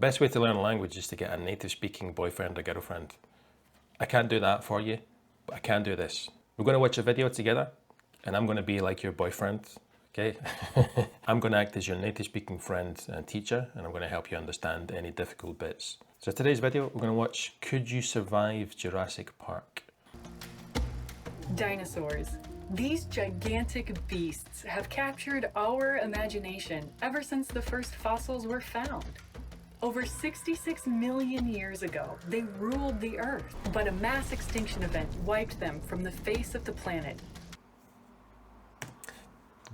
best way to learn a language is to get a native speaking boyfriend or girlfriend. I can't do that for you, but I can do this. We're going to watch a video together and I'm going to be like your boyfriend, okay? I'm going to act as your native speaking friend and teacher, and I'm going to help you understand any difficult bits. So today's video, we're going to watch Could You Survive Jurassic Park? Dinosaurs. These gigantic beasts have captured our imagination ever since the first fossils were found. Over 66 million years ago, they ruled the Earth, but a mass extinction event wiped them from the face of the planet.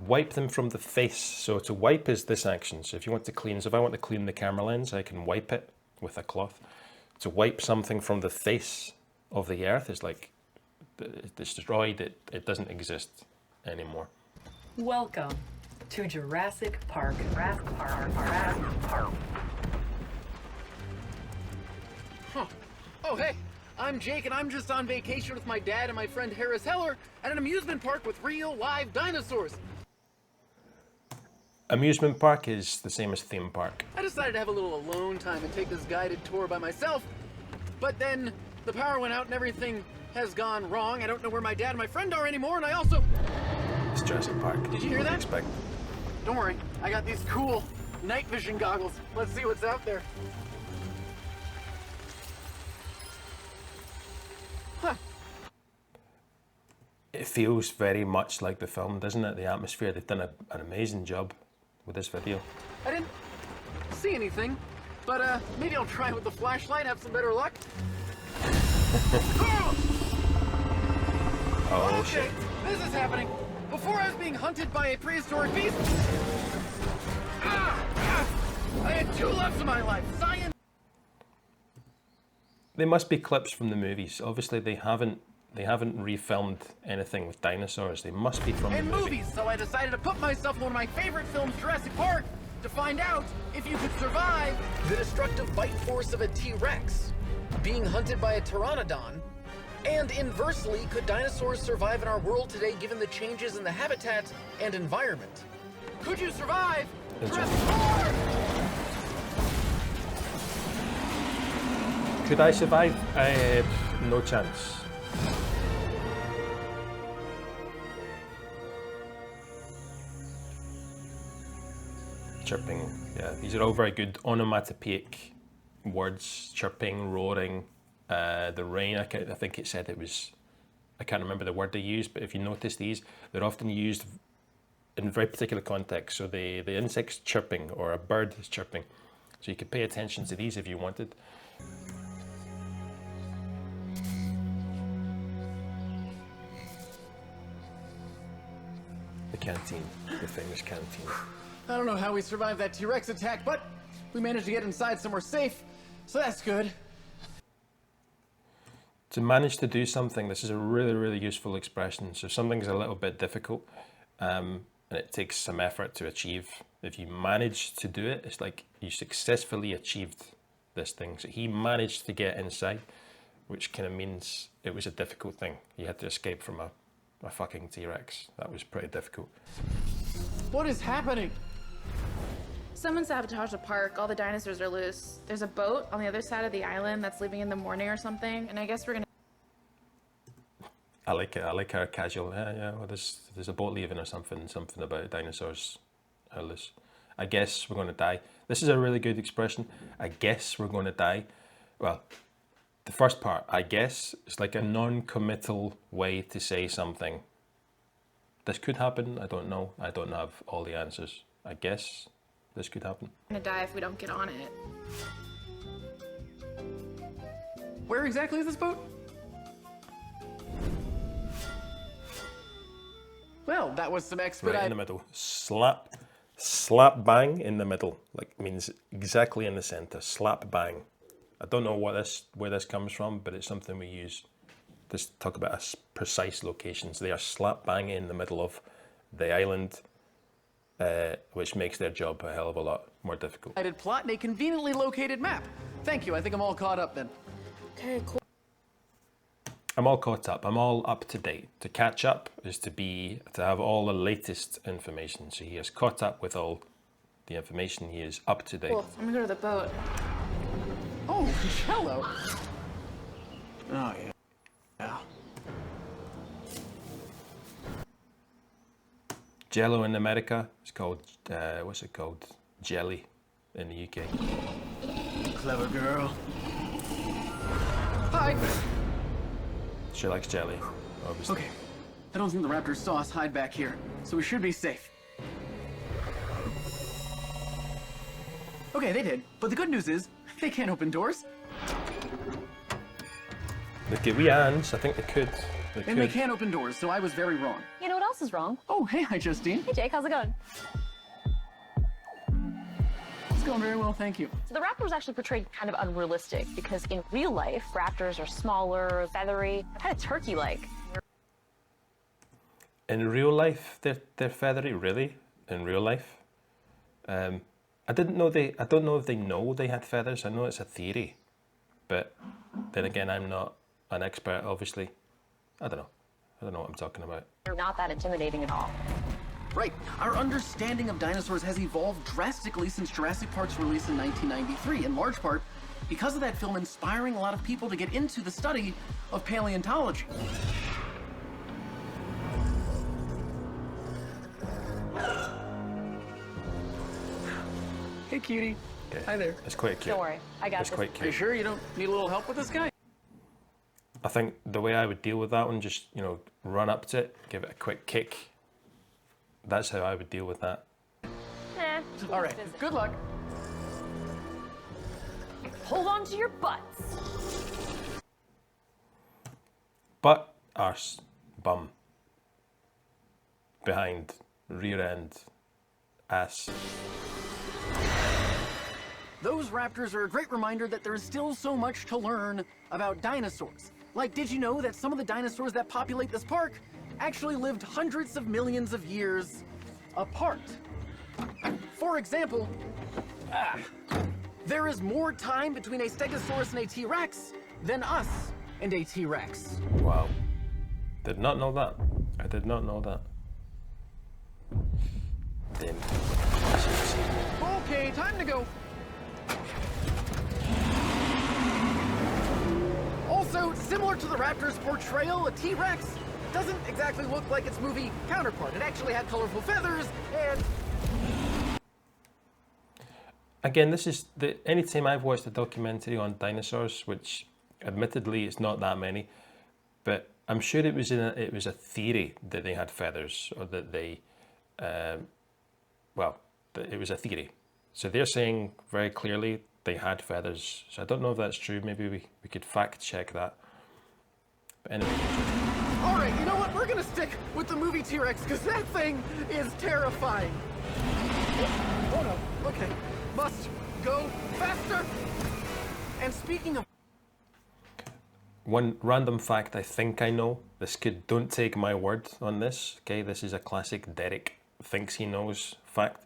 Wipe them from the face. So to wipe is this action. So if you want to clean, so if I want to clean the camera lens, I can wipe it with a cloth. To wipe something from the face of the Earth is like, it's destroyed, it doesn't exist anymore. Welcome to Jurassic Park. Jurassic Park. Huh. Oh, hey, I'm Jake, and I'm just on vacation with my dad and my friend Harris Heller at an amusement park with real live dinosaurs. Amusement park is the same as theme park. I decided to have a little alone time and take this guided tour by myself, but then the power went out and everything has gone wrong. I don't know where my dad and my friend are anymore, and I also... It's Jurassic Park. Did you hear that? Expect. Don't worry, I got these cool night vision goggles. Let's see what's out there. Huh. It feels very much like the film, doesn't it? The atmosphere. They've done an amazing job with this video. I didn't see anything, but maybe I'll try with the flashlight, have some better luck. Oh, okay, shit. This is happening. Before I was being hunted by a prehistoric beast. I had two loves in my life, science. They must be clips from the movies. Obviously, they haven't refilmed anything with dinosaurs. They must be from the movie. Movies. So I decided to put myself in one of my favorite films, Jurassic Park, to find out if you could survive the destructive bite force of a T-Rex, being hunted by a pteranodon, and inversely, could dinosaurs survive in our world today given the changes in the habitat and environment? Could you survive Jurassic Park? Could I survive? No chance. Chirping, yeah, these are all very good onomatopoeic words. Chirping, roaring, the rain. I think it said it was, I can't remember the word they used, but if you notice these, they're often used in very particular contexts. So the insect's chirping or a bird is chirping. So you could pay attention to these if you wanted. The canteen, the famous canteen. I don't know how we survived that T-Rex attack, but we managed to get inside somewhere safe, so that's good. To manage to do something, this is a really, really useful expression. So if something's a little bit difficult and it takes some effort to achieve, if you manage to do it, it's like you successfully achieved this thing. So he managed to get inside, which kind of means it was a difficult thing. He had to escape from a fucking T-Rex. That was pretty difficult. What is happening? Someone sabotaged the park. All the dinosaurs are loose. There's a boat on the other side of the island that's leaving in the morning or something, and I guess we're gonna... I like it. I like our casual, yeah, well, there's a boat leaving or something about dinosaurs are loose. I guess we're going to die. This is a really good expression. I guess we're going to die. Well, the first part, I guess, is like a non-committal way to say something. This could happen. I don't know. I don't have all the answers. I guess this could happen. We're gonna die if we don't get on it. Where exactly is this boat? Well, that was some expedite. Right in the middle. Slap bang in the middle. Like means exactly in the center. Slap bang. I don't know where this comes from, but it's something we use to talk about precise locations. They are slap bang in the middle of the island, which makes their job a hell of a lot more difficult. Plot and a conveniently located map. Thank you. I think I'm all caught up then. Okay, cool. I'm all caught up. I'm all up to date. To catch up is to have all the latest information. So he is caught up with all the information. He is up to date. Cool. I'm gonna go to the boat. Oh, Jello. Oh, yeah. Yeah. Jello in America, it's called, what's it called? Jelly in the UK. Clever girl. Hi. She likes jelly, obviously. Okay. I don't think the raptors saw us hide back here, so we should be safe. Okay, they did. But the good news is, they can't open doors. Look at wee hands, I think they could. And they can't open doors, so I was very wrong. You know what else is wrong? Oh, hey, hi, Justine. Hey, Jake, how's it going? It's going very well, thank you. So the raptor was actually portrayed kind of unrealistic because in real life, raptors are smaller, feathery, kind of turkey-like. In real life, they're feathery, really? In real life? I don't know if they know they had feathers. I know it's a theory. But then again, I'm not an expert, obviously. I don't know what I'm talking about. They're not that intimidating at all. Right. Our understanding of dinosaurs has evolved drastically since Jurassic Park's release in 1993, in large part because of that film inspiring a lot of people to get into the study of paleontology. Hey, cutie. Okay. Hi there. It's quite cute. Don't worry, I got It's this. quite Are you cute. sure you don't need a little help with this guy? I think the way I would deal with that one, just, run up to it, give it a quick kick. That's how I would deal with that. Nah. All right. Good luck. Hold on to your butts. Butt, arse, bum. Behind, rear end, ass. Those raptors are a great reminder that there is still so much to learn about dinosaurs. Like, did you know that some of the dinosaurs that populate this park actually lived hundreds of millions of years apart? For example, there is more time between a Stegosaurus and a T-Rex than us and a T-Rex. Wow. Did not know that. I did not know that. Damn. Okay, time to go. Also, similar to the raptor's portrayal, a T-Rex doesn't exactly look like its movie counterpart. It actually had colorful feathers and... Again, this is anytime I've watched a documentary on dinosaurs, which admittedly it's not that many, but I'm sure it was a theory that they had feathers, or that they, that it was a theory. So they're saying very clearly they had feathers. So I don't know if that's true. Maybe we could fact check that. But anyway. All right, you know what? We're gonna stick with the movie T-Rex because that thing is terrifying. Oh no, okay. Must go faster. And speaking of... One random fact I think I know. Don't take my word on this, okay? This is a classic Derek thinks he knows fact.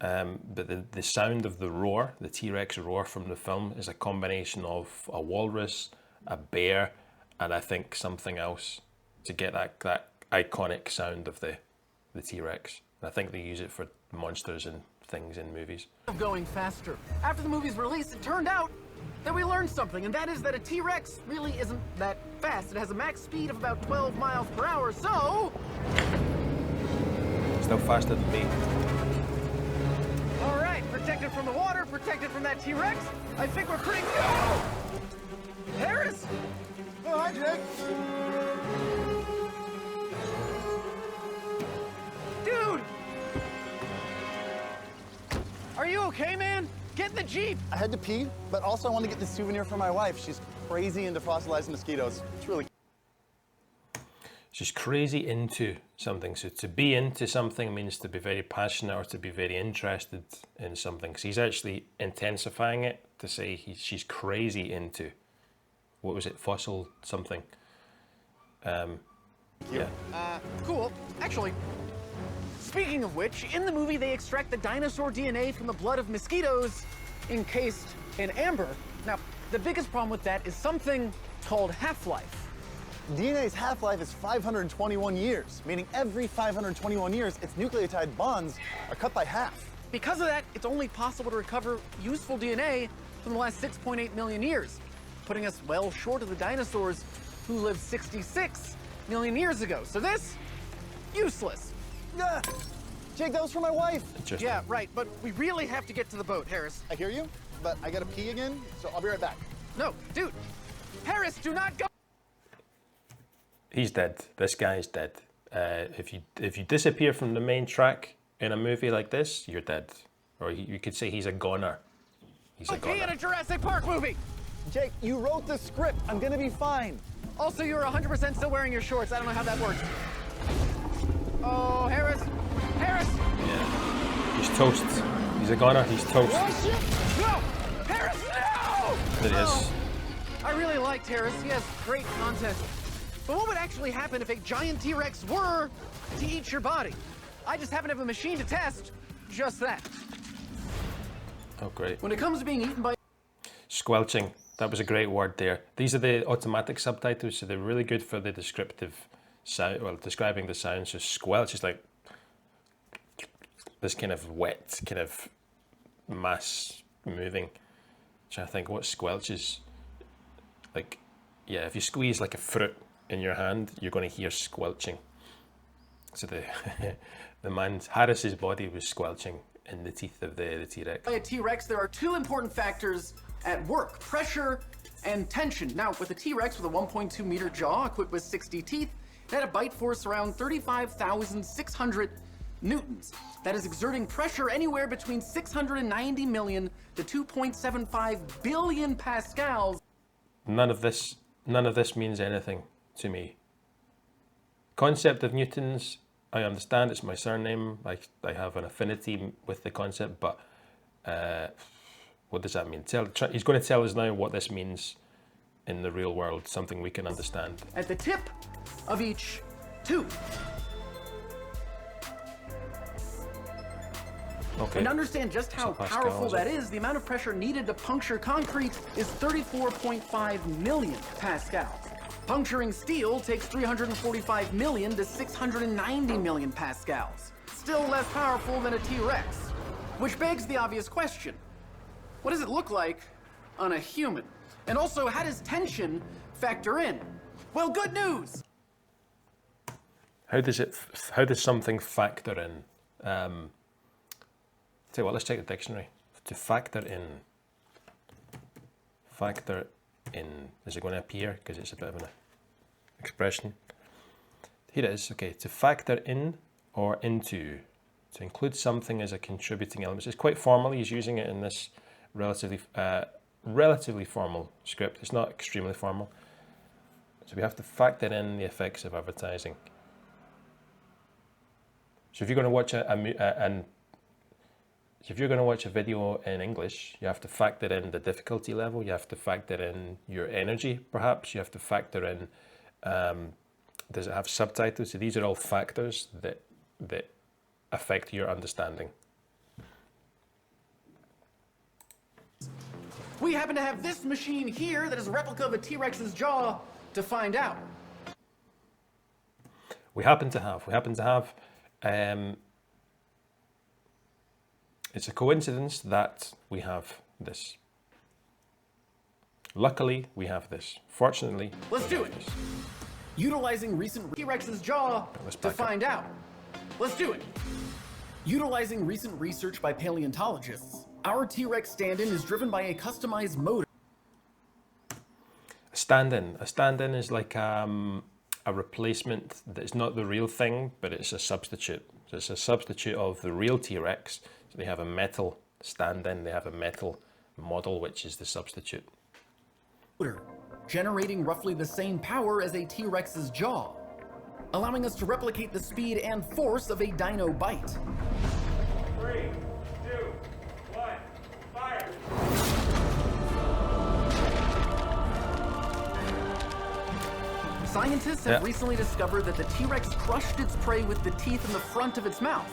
But the sound of the roar, the T-Rex roar from the film, is a combination of a walrus, a bear, and I think something else to get that iconic sound of the T-Rex. And I think they use it for monsters and things in movies. Going faster. After the movie's release, it turned out that we learned something, and that is that a T-Rex really isn't that fast. It has a max speed of about 12 miles per hour, so... Still faster than me. All right, protected from the water, protected from that T-Rex. I think we're pretty good. Harris! Oh, hi, Jake. Dude! Are you okay, man? Get in the Jeep! I had to pee, but also I want to get this souvenir for my wife. She's crazy into fossilized mosquitoes. It's really... She's crazy into something. So to be into something means to be very passionate or to be very interested in something. So he's actually intensifying it to say she's crazy into, what was it, fossil something. Yeah. Cool. Actually, speaking of which, in the movie they extract the dinosaur DNA from the blood of mosquitoes encased in amber. Now, the biggest problem with that is something called half-life. DNA's half-life is 521 years, meaning every 521 years, its nucleotide bonds are cut by half. Because of that, it's only possible to recover useful DNA from the last 6.8 million years, putting us well short of the dinosaurs who lived 66 million years ago. So this, useless. Ah, Jake, that was for my wife. Interesting. Yeah, right, but we really have to get to the boat, Harris. I hear you, but I gotta pee again, so I'll be right back. No, dude. Harris, do not go. He's dead. This guy's dead. If you disappear from the main track in a movie like this, you're dead. Or you could say he's a goner. He's a Okay, in goner. a Jurassic Park movie. Jake, you wrote the script. I'm gonna be fine. Also, you're 100% still wearing your shorts. I don't know how that works. Oh, Harris. Harris. Yeah. He's toast. He's a goner. He's toast. No! Harris, no! There he is. Oh, I really liked Harris. He has great content. But what would actually happen if a giant T-Rex were to eat your body? I just happen to have a machine to test just that. Oh, great. When it comes to being eaten by... Squelching. That was a great word there. These are the automatic subtitles, so they're really good for the descriptive sound, well, describing the sound. So squelch is like this kind of wet, kind of mass moving. Trying to think what squelch is. Like, yeah, if you squeeze like a fruit in your hand, you're going to hear squelching. So the man's Harris's body was squelching in the teeth of the T-Rex. By a T-Rex, there are two important factors at work: pressure and tension. Now, with a T-Rex with a 1.2 meter jaw equipped with 60 teeth, it had a bite force around 35,600 newtons. That is exerting pressure anywhere between 690 million to 2.75 billion pascals. None of this means anything to me. Concept of newtons, I understand, it's my surname. I have an affinity with the concept, but what does that mean? He's going to tell us now what this means in the real world, something we can understand. At the tip of each tooth. Okay. And to understand just how So Pascal, powerful is that it? is, the amount of pressure needed to puncture concrete is 34.5 million pascals. Puncturing steel takes 345 million to 690 million pascals. Still less powerful than a T-Rex. Which begs the obvious question: what does it look like on a human? And also, how does tension factor in? Well, good news! How does something factor in? Tell you what, let's check the dictionary. To factor in. Factor in. Is it going to appear? Because it's a bit of an expression. Here it is. Okay, to factor in or into. To include something as a contributing element. It's quite formal. He's using it in this relatively formal script. It's not extremely formal. So we have to factor in the effects of advertising. So if you're going to watch if you're going to watch a video in English, you have to factor in the difficulty level. You have to factor in your energy, perhaps. You have to factor in, does it have subtitles? So these are all factors that affect your understanding. We happen to have this machine here that is a replica of a T-Rex's jaw to find out. We happen to have, it's a coincidence that we have this. Luckily, we have this. Fortunately, Let's we do have it. this. Utilizing recent T-Rex's jaw Let's to back up. find out. Let's do it. Utilizing recent research by paleontologists, our T-Rex stand-in is driven by a customized motor. A stand-in. A stand-in is like a replacement that's not the real thing, but it's a substitute. So it's a substitute of the real T-Rex. So they have a metal stand-in, they have a metal model, which is the substitute. Generating roughly the same power as a T-Rex's jaw, allowing us to replicate the speed and force of a dino bite. 3, 2, 1, fire! Scientists have recently discovered that the T-Rex crushed its prey with the teeth in the front of its mouth,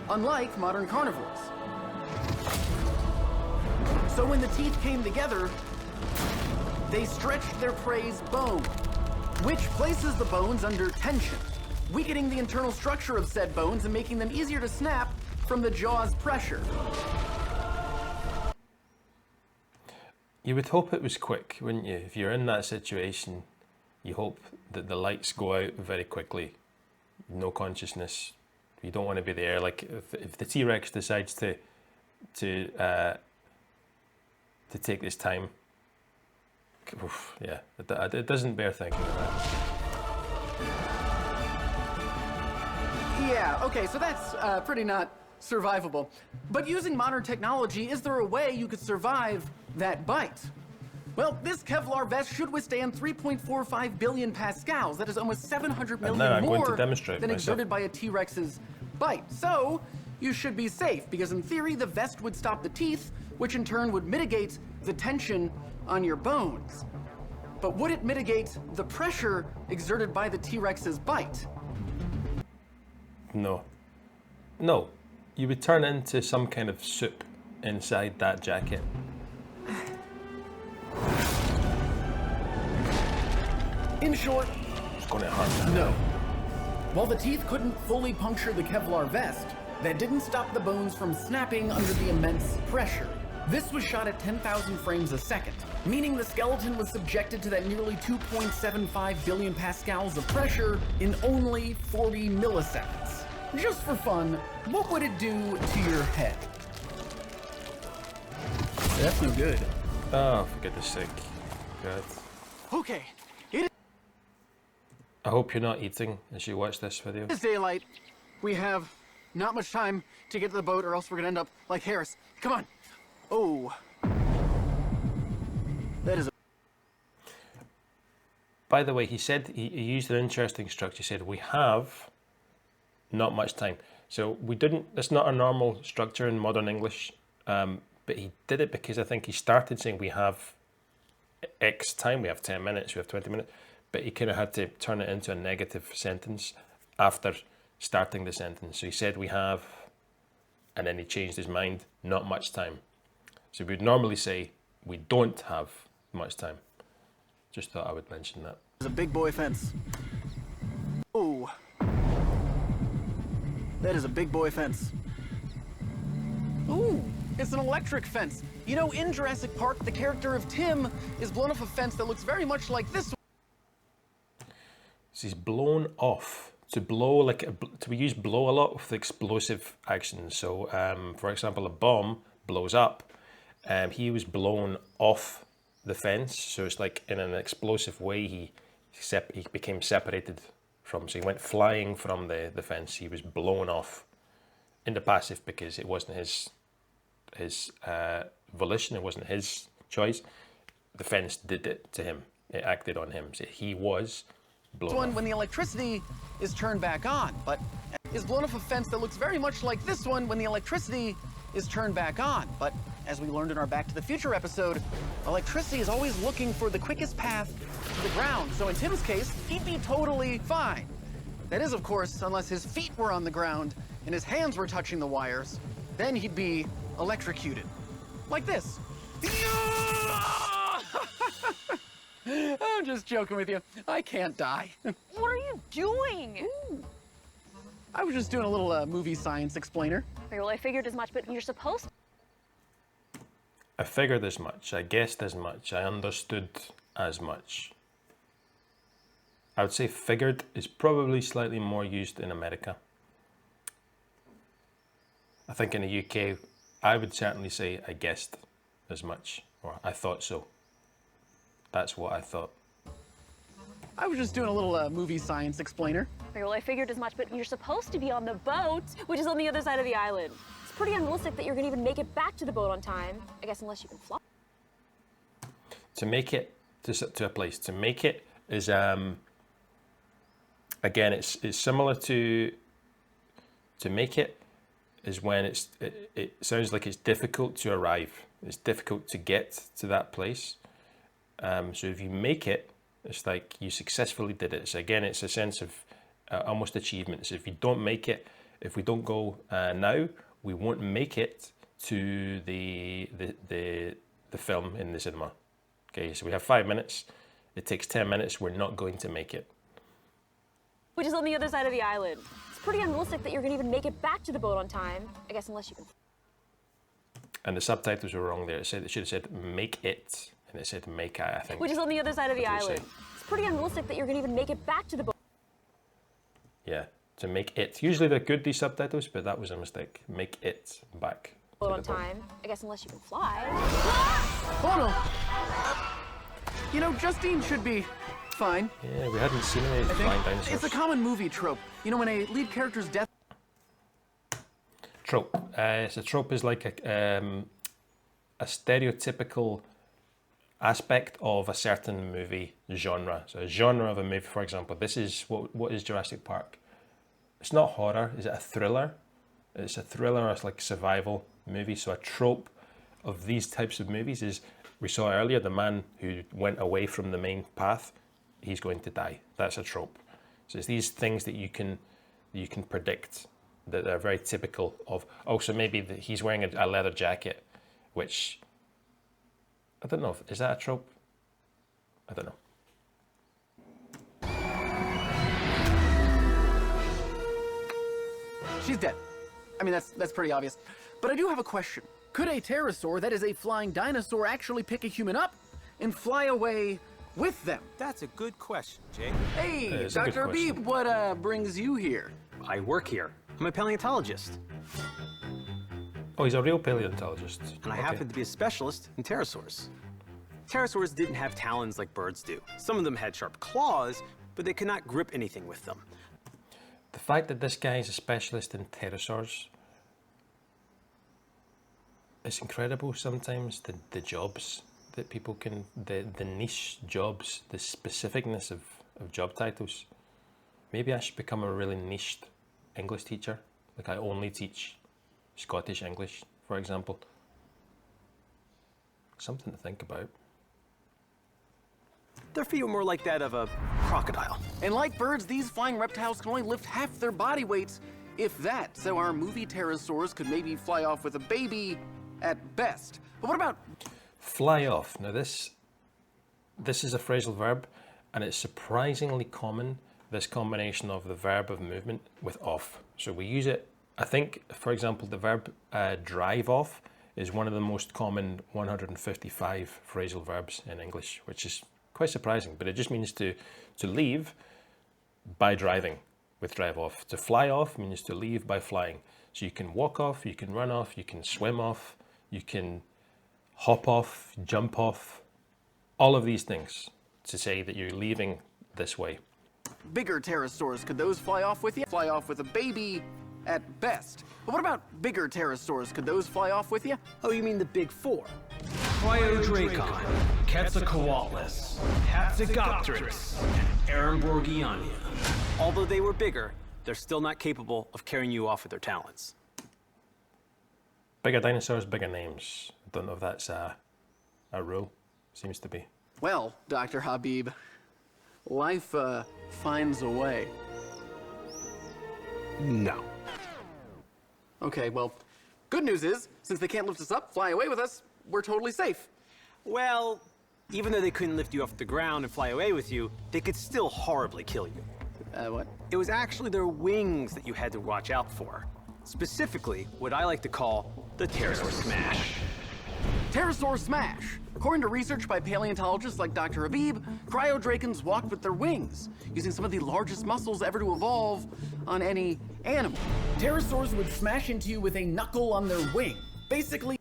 unlike modern carnivores. So when the teeth came together, they stretched their prey's bone, which places the bones under tension, weakening the internal structure of said bones and making them easier to snap from the jaw's pressure. You would hope it was quick, wouldn't you? If you're in that situation, you hope that the lights go out very quickly. No consciousness. You don't want to be there. Like if the T-Rex decides to take this time, oof, yeah, it doesn't bear thinking of that. Yeah, okay, so that's pretty not survivable. But using modern technology, is there a way you could survive that bite? Well, this Kevlar vest should withstand 3.45 billion pascals. That is almost 700 now million I'm going to more demonstrate than myself. exerted by a T-Rex's bite. So, you should be safe, because in theory, the vest would stop the teeth, which in turn would mitigate the tension on your bones. But would it mitigate the pressure exerted by the T-Rex's bite? No. No. You would turn into some kind of soup inside that jacket. In short, It's going to hurt. no. While the teeth couldn't fully puncture the Kevlar vest, that didn't stop the bones from snapping under the immense pressure. This was shot at 10,000 frames a second, meaning the skeleton was subjected to that nearly 2.75 billion pascals of pressure in only 40 milliseconds. Just for fun, what would it do to your head? That's no good. Oh, for goodness sake. God. Okay, it I hope you're not eating as you watch this video. is daylight. We have not much time to get to the boat, or else we're gonna end up like Harris. Come on. Oh. That is a... By the way, he said, he used an interesting structure. He said, we have not much time. So we didn't, that's not a normal structure in modern English, but he did it because I think he started saying we have X time, we have 10 minutes, we have 20 minutes, but he kind of had to turn it into a negative sentence after starting the sentence. So he said we have, and then he changed his mind, not much time. So we would normally say we don't have much time. Just thought I would mention that. It's a big boy fence. Oh. That is a big boy fence. Ooh, it's an electric fence. You know, in Jurassic Park, the character of Tim is blown off a fence that looks very much like this one. So he's blown off. To blow, like, we use blow a lot with explosive actions. So, for example, a bomb blows up. He was blown off the fence. So it's like in an explosive way, he became separated from, so he went flying from the fence. He was blown off in the passive because it wasn't his volition, it wasn't his choice. The fence did it to him. It acted on him. So he was blown One off. when the electricity is turned back on, but is blown off a fence that looks very much like this one when the electricity is turned back on. But as we learned in our Back to the Future episode, electricity is always looking for the quickest path to the ground. So in Tim's case, he'd be totally fine. That is, of course, unless his feet were on the ground and his hands were touching the wires, then he'd be electrocuted. Like this. I'm just joking with you. I can't die. What are you doing? I was just doing a little movie science explainer. Okay, well, I figured as much, but you're supposed to. I figured as much, I guessed as much, I understood as much. I would say figured is probably slightly more used in America. I think in the UK, I would certainly say I guessed as much, or I thought so. That's what I thought. I was just doing a little movie science explainer. Okay, well, I figured as much, but you're supposed to be on the boat, which is on the other side of the island. It's pretty unrealistic that you're gonna even make it back to the boat on time. I guess unless you can fly. To make it to a place, to make it is again, it's similar to make it is when it sounds like it's difficult to arrive. It's difficult to get to that place. So if you make it, it's like you successfully did it. So again, it's a sense of almost achievement. So if you don't make it, if we don't go now, we won't make it to the film in the cinema. Okay, so we have 5 minutes. It takes 10 minutes. We're not going to make it. Which is on the other side of the island. It's pretty unrealistic that you're gonna even make it back to the boat on time. I guess unless you can. And the subtitles were wrong there. It should have said make it and it said make I think. Which is on the other side of the That's what it island. It's pretty unrealistic that you're gonna even make it back to the boat. Yeah, to make it. Usually they're good, these subtitles, but that was a mistake. Make it back. to On the boat. time. I guess unless you can fly. Oh no. You know, Justine should be fine. Yeah, we hadn't seen any I think flying dinosaurs. it's a common movie trope. You know, when a lead character's death. Trope. So trope is like a stereotypical aspect of a certain movie genre. So a genre of a movie, for example, this is what is Jurassic Park? It's not horror. Is it a thriller? It's a thriller. It's like survival movie. So a trope of these types of movies is, we saw earlier, the man who went away from the main path, he's going to die. That's a trope. So it's these things that you can predict, that are very typical of. Also, maybe he's wearing a leather jacket, which I don't know. Is that a trope? I don't know. She's dead. I mean, that's pretty obvious. But I do have a question. Could a pterosaur, that is a flying dinosaur, actually pick a human up and fly away with them? That's a good question, Jake. Hey, It's a good Dr. question. Habib, what brings you here? I work here. I'm a paleontologist, Oh, he's a real paleontologist. and I Okay. happen to be a specialist in pterosaurs. Pterosaurs didn't have talons like birds do. Some of them had sharp claws, but they could not grip anything with them. The fact that this guy is a specialist in pterosaurs, it's incredible sometimes, the jobs that people can, the niche jobs, the specificness of job titles. Maybe I should become a really niched English teacher. Like I only teach Scottish English, for example. Something to think about. Their feet were more like that of a crocodile. And like birds, these flying reptiles can only lift half their body weights, if that. So our movie pterosaurs could maybe fly off with a baby at best. But what about... Fly off. Now this is a phrasal verb, and it's surprisingly common, this combination of the verb of movement with off. So we use it, I think, for example, the verb drive off is one of the most common 155 phrasal verbs in English, which is quite surprising, but it just means to leave by driving with drive off. To fly off means to leave by flying. So you can walk off, you can run off, you can swim off, you can hop off, jump off, all of these things to say that you're leaving this way. bigger pterosaurs? Could those fly off with you? Fly off with a baby at best. But what about bigger pterosaurs? Could those fly off with you? Oh, you mean the big four? Cryodracon, Quetzalcoatlus, Hatzegopteryx, and Aramborgiania. Although they were bigger, they're still not capable of carrying you off with their talons. Bigger dinosaurs, bigger names. I don't know if that's a rule. Seems to be. Well, Dr. Habib, life finds a way. No. Okay, well, good news is, since they can't lift us up, fly away with us, we're totally safe. Well, even though they couldn't lift you off the ground and fly away with you, they could still horribly kill you. What? It was actually their wings that you had to watch out for. Specifically, what I like to call the pterosaur smash. Pterosaur smash! According to research by paleontologists like Dr. Habib, cryodracons walked with their wings, using some of the largest muscles ever to evolve on any animal. Pterosaurs would smash into you with a knuckle on their wing. Basically...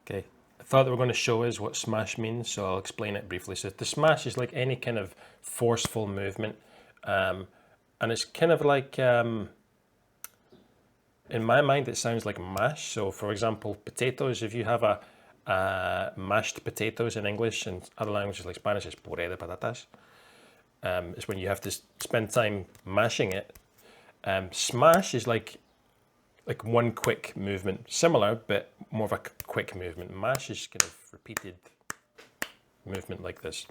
Okay. I thought they were going to show us what smash means, so I'll explain it briefly. So the smash is like any kind of forceful movement. And it's kind of like, in my mind, it sounds like mash. So for example, potatoes, if you have mashed potatoes in English and other languages like Spanish, it's puré de patatas. It's when you have to spend time mashing it. Smash is like one quick movement, similar, but more of a quick movement. Mash is kind of repeated movement like this.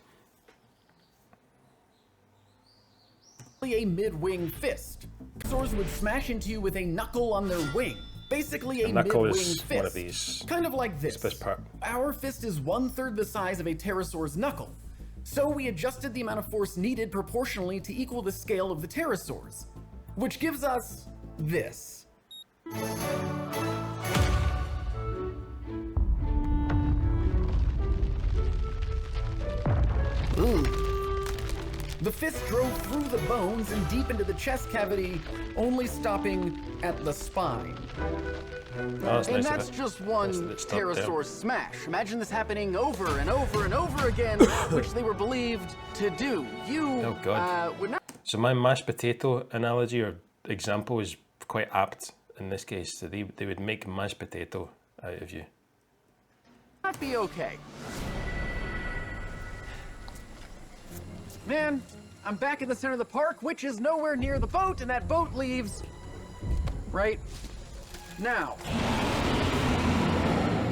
a mid-wing fist. Pterosaurs would smash into you with a knuckle on their wing. Basically a knuckle mid-wing is fist. one of these. Kind of like this. It's this part. Our fist is 1/3 the size of a pterosaur's knuckle. So we adjusted the amount of force needed proportionally to equal the scale of the pterosaurs, which gives us this. The fist drove through the bones and deep into the chest cavity, only stopping at the spine. Oh, that's And nice of that's it. just one Nice that it stopped there. pterosaur smash. Imagine this happening over and over and over again, which they were believed to do. Oh, God. Would not. So my mashed potato analogy or example is quite apt in this case. So they would make mashed potato out of you. Not be okay. Man, I'm back in the center of the park, which is nowhere near the boat, and that boat leaves right now.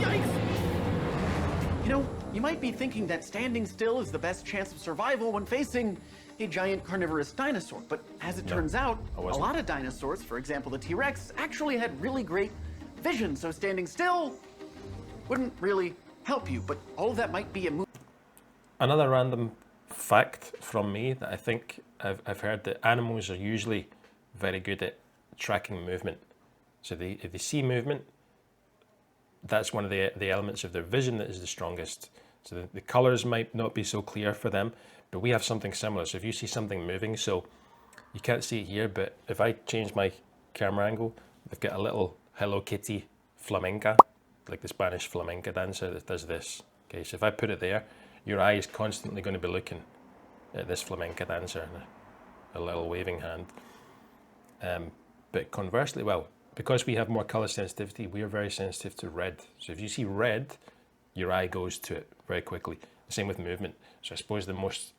Yikes! You know, you might be thinking that standing still is the best chance of survival when facing a giant carnivorous dinosaur, but as it turns out, a lot of dinosaurs, for example the T-Rex, actually had really great vision, so standing still wouldn't really help you, but all of that might be a move. Another random fact from me that I think I've heard that animals are usually very good at tracking movement. So if they see movement, that's one of the elements of their vision that is the strongest. So the colors might not be so clear for them, but we have something similar. So if you see something moving, so you can't see it here, but if I change my camera angle, they've got a little Hello Kitty flamenca, like the Spanish flamenca dancer that does this. Okay, so if I put it there, your eye is constantly going to be looking at this flamenca dancer and a little waving hand. But conversely, well, because we have more color sensitivity, we are very sensitive to red. So if you see red, your eye goes to it very quickly. The same with movement. So I suppose the most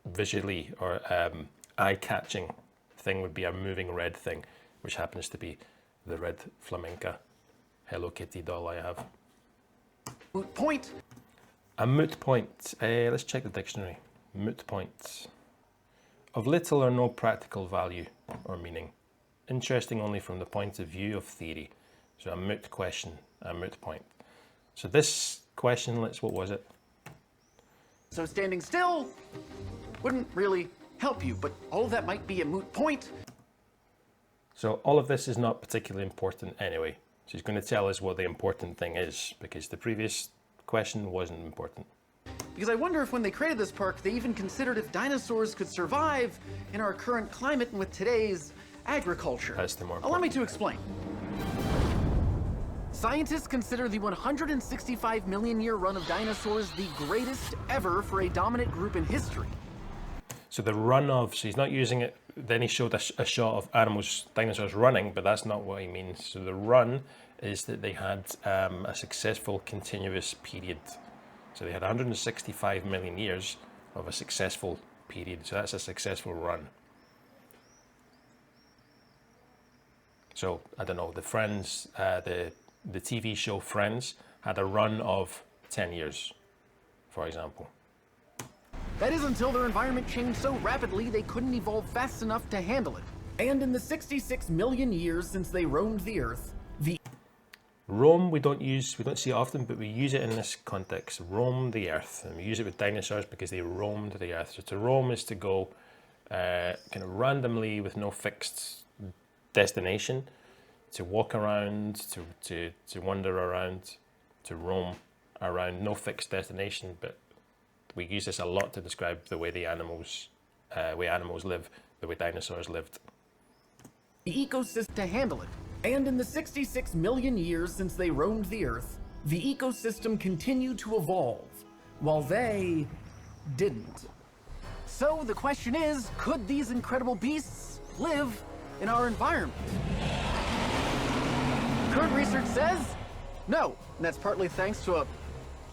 visually or eye-catching thing would be a moving red thing, which happens to be the red flamenca Hello Kitty doll I have. Moot point. A moot point. Let's check the dictionary. Moot point. Of little or no practical value or meaning. Interesting only from the point of view of theory. So a moot question, a moot point. So this question, what was it? So standing still wouldn't really help you, but all of that might be a moot point. So all of this is not particularly important anyway. She's going to tell us what the important thing is, because the previous question wasn't important. Because I wonder if when they created this park, they even considered if dinosaurs could survive in our current climate and with today's agriculture. That's the more Allow me important to explain. Scientists consider the 165 million year run of dinosaurs the greatest ever for a dominant group in history. So the run of, so he's not using it, then he showed a shot of dinosaurs running, but that's not what he means. So the run is that they had a successful continuous period. So they had 165 million years of a successful period. So that's a successful run. So, I don't know, the Friends, the TV show Friends had a run of 10 years, for example. That is until their environment changed so rapidly they couldn't evolve fast enough to handle it. And in the 66 million years since they roamed the Earth, Roam we don't see it often, but we use it in this context. Roam the Earth, and we use it with dinosaurs because they roamed the Earth. So to roam is to go kind of randomly with no fixed destination, to walk around, to wander around, to roam around, no fixed destination. But we use this a lot to describe the way animals live, the way dinosaurs lived. The ecosystem to handle it. And in the 66 million years since they roamed the Earth, the ecosystem continued to evolve, while they didn't. So the question is, could these incredible beasts live in our environment? Current research says no, and that's partly thanks to a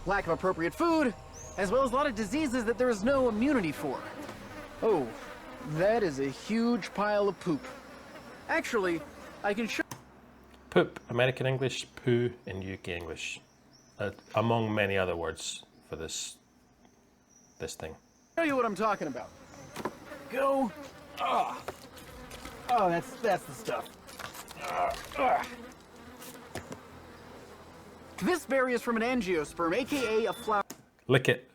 lack of appropriate food, as well as a lot of diseases that there is no immunity for. Oh, that is a huge pile of poop. Actually, I can show. Poop, American English, poo in UK English, among many other words for this thing. Show you what I'm talking about. Go. Oh, that's the stuff. This berry is from an angiosperm, aka a flower. Lick it.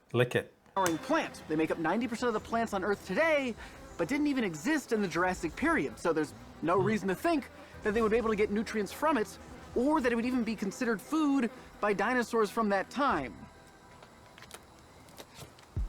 Flowering plant. They make up 90% of the plants on Earth today, but didn't even exist in the Jurassic period. So there's no reason to think that they would be able to get nutrients from it, or that it would even be considered food by dinosaurs from that time.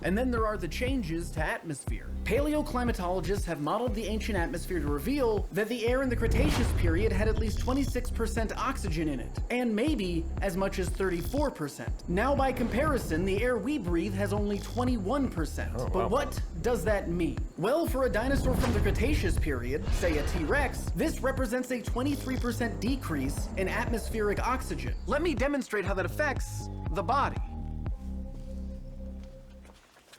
And then there are the changes to atmosphere. Paleoclimatologists have modeled the ancient atmosphere to reveal that the air in the Cretaceous period had at least 26% oxygen in it, and maybe as much as 34%. Now, by comparison, the air we breathe has only 21%. Oh, wow. But what does that mean? Well, for a dinosaur from the Cretaceous period, say a T-Rex, this represents a 23% decrease in atmospheric oxygen. Let me demonstrate how that affects the body.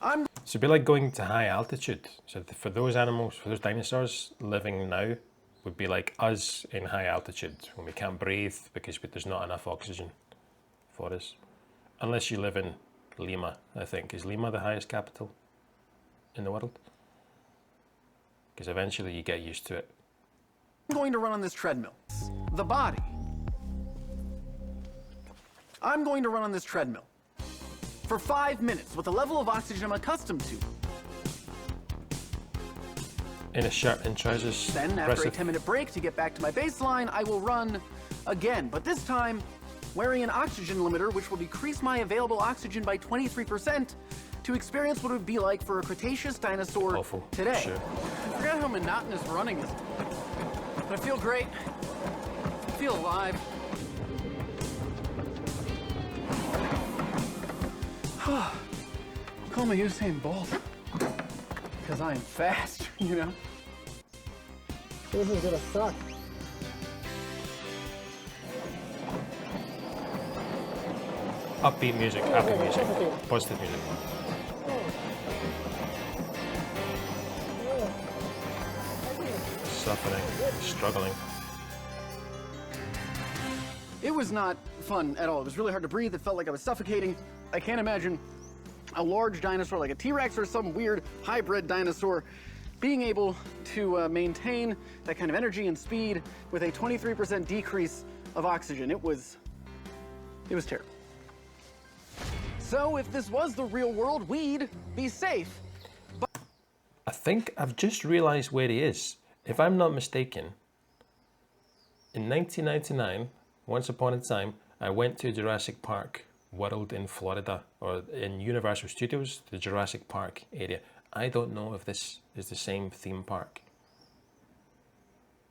So it'd be like going to high altitude. So for those animals, for those dinosaurs living now, would be like us in high altitude when we can't breathe because there's not enough oxygen for us. Unless you live in Lima, I think. Is Lima the highest capital in the world? Because eventually you get used to it. I'm going to run on this treadmill. The body. I'm going to run on this treadmill for 5 minutes with a level of oxygen I'm accustomed to. In a shirt and trousers. Then, after a 10-minute break to get back to my baseline, I will run again, but this time wearing an oxygen limiter, which will decrease my available oxygen by 23% to experience what it would be like for a Cretaceous dinosaur Awful. today. Sure. I forgot how monotonous running is, but I feel great. I feel alive. Call me Usain Bolt, because I am fast, you know? This is gonna suck. Upbeat music, happy music, positive music. Suffering, struggling. It was not fun at all. It was really hard to breathe. It felt like I was suffocating. I can't imagine a large dinosaur like a T-Rex or some weird hybrid dinosaur being able to maintain that kind of energy and speed with a 23% decrease of oxygen. It was terrible. So if this was the real world, we'd be safe. But I think I've just realized where he is. If I'm not mistaken, in 1999, once upon a time, I went to Jurassic Park World in Florida, or in Universal Studios, the Jurassic Park area. I don't know if this is the same theme park.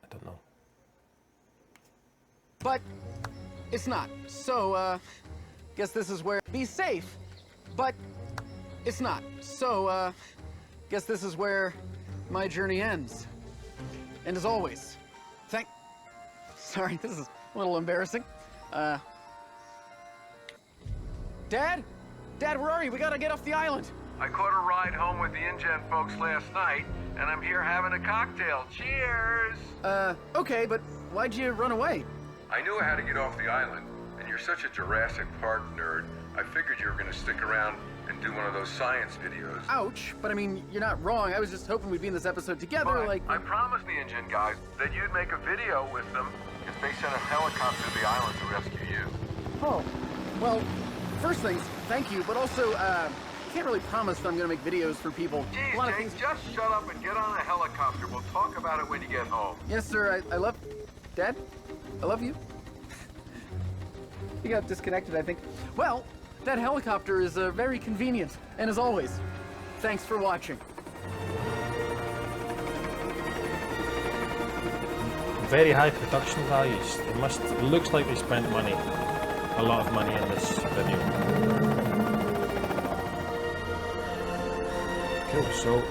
I don't know. But it's not. So, guess this is where be safe. But it's not. So, guess this is where my journey ends. And as always, sorry, this is a little embarrassing. Dad? Dad, where are you? We gotta get off the island. I caught a ride home with the InGen folks last night, and I'm here having a cocktail. Cheers! Okay, but why'd you run away? I knew I had to get off the island, and you're such a Jurassic Park nerd, I figured you were gonna stick around and do one of those science videos. Ouch, but I mean, you're not wrong. I was just hoping we'd be in this episode together, But like... I promised the InGen guys that you'd make a video with them if they sent a helicopter to the island to rescue you. Oh, well, first things, thank you, but also, can't really promise that I'm gonna make videos for people. Geez, A lot of Jake, things... just shut up and get on a helicopter. We'll talk about it when you get home. Yes, sir, I love... Dad? I love you. You got disconnected, I think. Well, that helicopter is very convenient. And as always, thanks for watching. Very high production values. It looks like they spent money, a lot of money in this video. Cool, so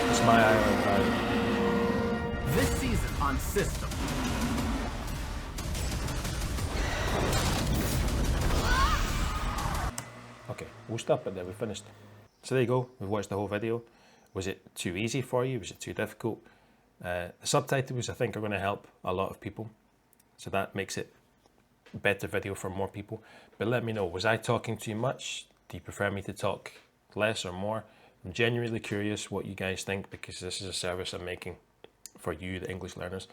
it's my island now. This season on System. Okay, we'll stop it there, we finished. So there you go, we've watched the whole video. Was it too easy for you? Was it too difficult? The subtitles, I think, are going to help a lot of people. So that makes it a better video for more people. But let me know, was I talking too much? Do you prefer me to talk less or more? I'm genuinely curious what you guys think, because this is a service I'm making for you, the English learners,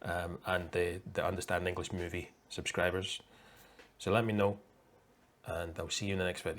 and the Understand English movie subscribers. So let me know, and I'll see you in the next video.